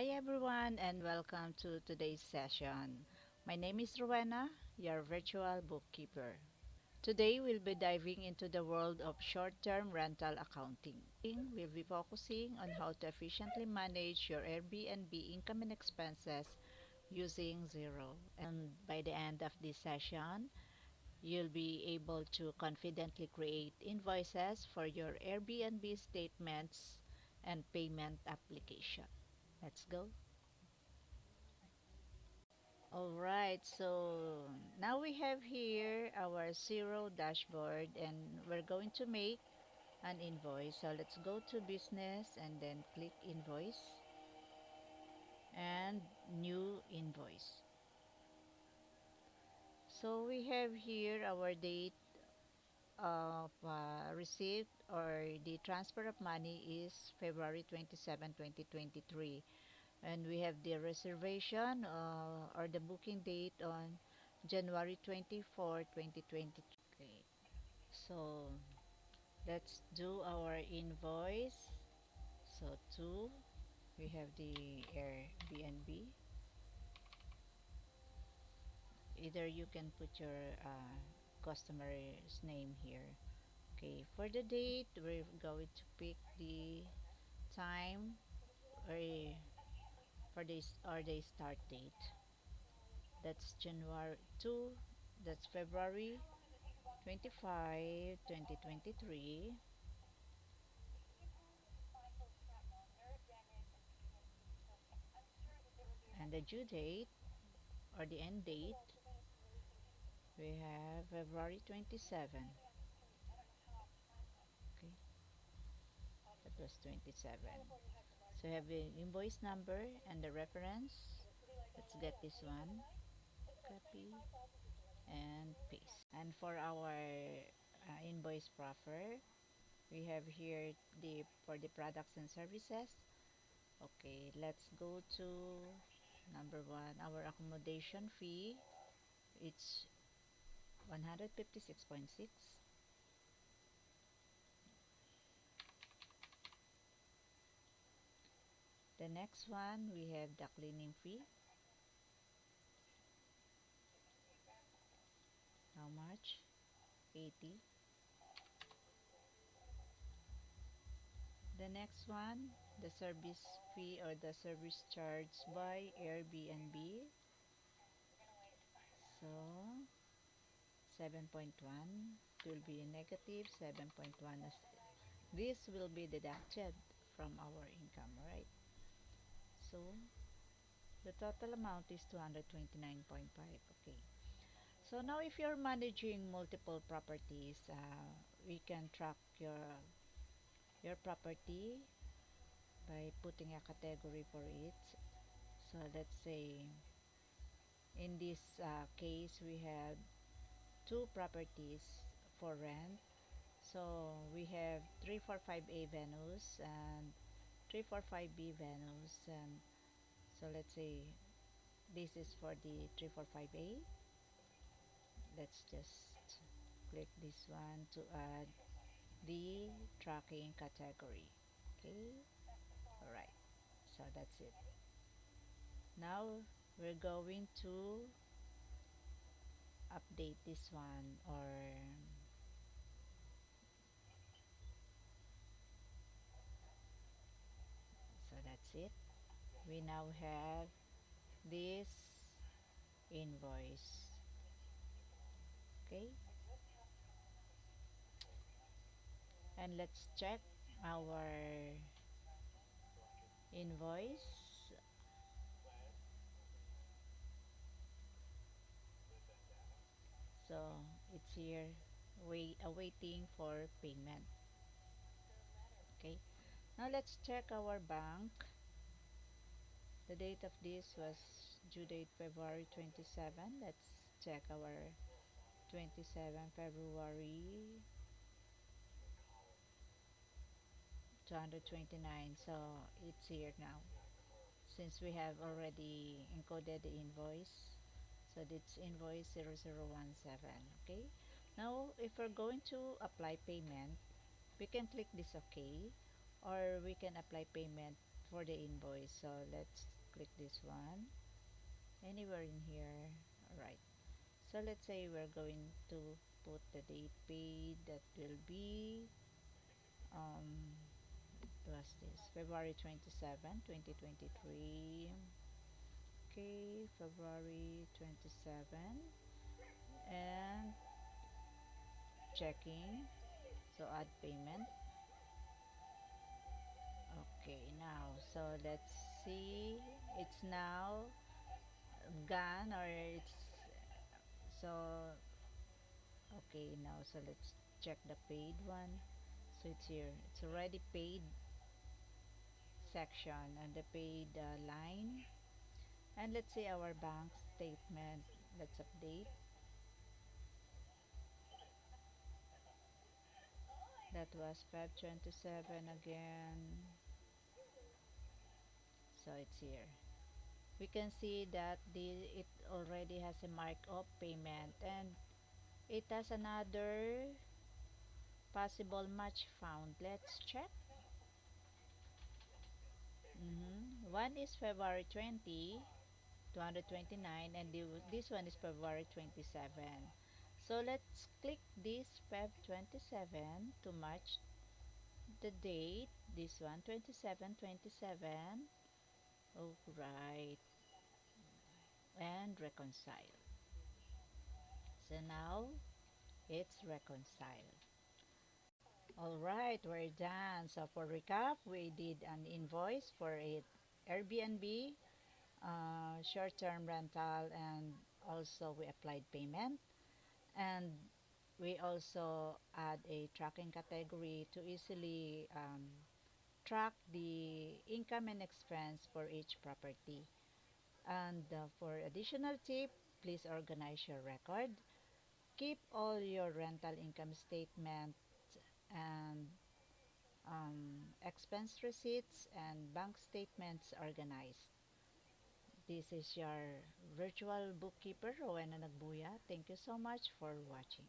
Hi everyone and welcome to today's session. My name is Rowena, your virtual bookkeeper. Today we'll be diving into the world of short-term rental accounting. We'll be focusing on how to efficiently manage your Airbnb income and expenses using Zero. And by the end of this session, you'll be able to confidently create invoices for your Airbnb statements and payment application. Let's go. All right, so now we have here our zero dashboard and we're going to make an invoice. So let's go to business and then click invoice and new invoice. So we have here our date of receipt or the transfer of money is February 27, 2023. And we have the reservation or the booking date on January 24, 2023. Okay. So let's do our invoice. So two, we have the Airbnb. Either you can put your customer's name here. Okay, for the date, we're going to pick the time or for this or the start date. That's January 2, that's February 25, 2023. And the due date or the end date, we have February 27. Okay, that was 27. So we have the invoice number and the reference. Let's get this one. Copy and paste. And for our invoice proffer, we have here the for the products and services. Okay, let's go to number one, our accommodation fee. It's 156.6. The next one, we have the cleaning fee. How much? 80. The next one, the service fee or the service charge by Airbnb. So, 7.1 will be negative 7.1 as this will be deducted from our income, right? So, the total amount is 229.5. Okay. So now if you're managing multiple properties, we can track your property by putting a category for it. So let's say in this case we have two properties for rent. So we have 345A Venus and 345B Venus, and so let's say this is for the 345A. Let's just click this one to add the tracking category. Okay, all right, so that's it. Now we're going to update this one, or so that's it. We now have this invoice. Okay, and let's check our invoice. So it's here awaiting for payment. Okay, now let's check our bank. The date of this was due date February 27. Let's check our 27 February 229. So it's here now since we have already encoded the invoice. So it's invoice 0017. Okay, now if we're going to apply payment, we can click this OK, or we can apply payment for the invoice. So let's click this one anywhere in here. Alright, so let's say we're going to put the date paid. That will be what's this, February 27, 2023. Okay, February 27, and checking. So add payment. Okay, now so let's see, it's now gone, or it's so okay. Now so let's check the paid one. So it's here, it's already paid section and the paid line. And let's see our bank statement. Let's update. That was Feb 27 again. So it's here. We can see that it already has a mark of payment, and it has another possible match found. Let's check. One is February 20, 229, and this one is February 27. So let's click this Feb 27 to match the date. This one 27 27. Oh, right, and reconcile. So now it's reconciled. All right, we're done. So for recap, we did an invoice for a Airbnb, short-term rental, and also we applied payment. And we also add a tracking category to easily track the income and expense for each property. And for additional tip, please organize your record. Keep all your rental income statement and expense receipts and bank statements organized. This is your virtual bookkeeper, Rowena Nagbuya. Thank you so much for watching.